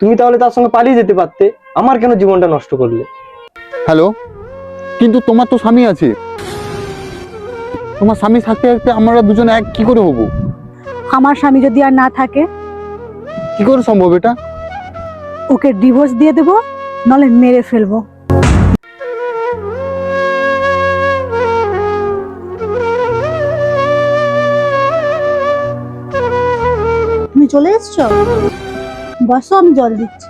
তুমি তাহলে তার সঙ্গে পালিয়ে যেতে পারতে, আমার কেন জীবনটা নষ্ট করলে? হ্যালো, কিন্তু তোমার তো স্বামী আছে। তোমার স্বামী থাকতে থাকতে আমরা দুজনে এক কি করে হবো? আমার স্বামী যদি আর না থাকে, কি করে সম্ভব এটা? ওকে ডিভোর্স দিয়ে দেবো, নলে মেরে ফেলবো। তুমি চলে এসছো? বসো, আমি জল দিচ্ছি।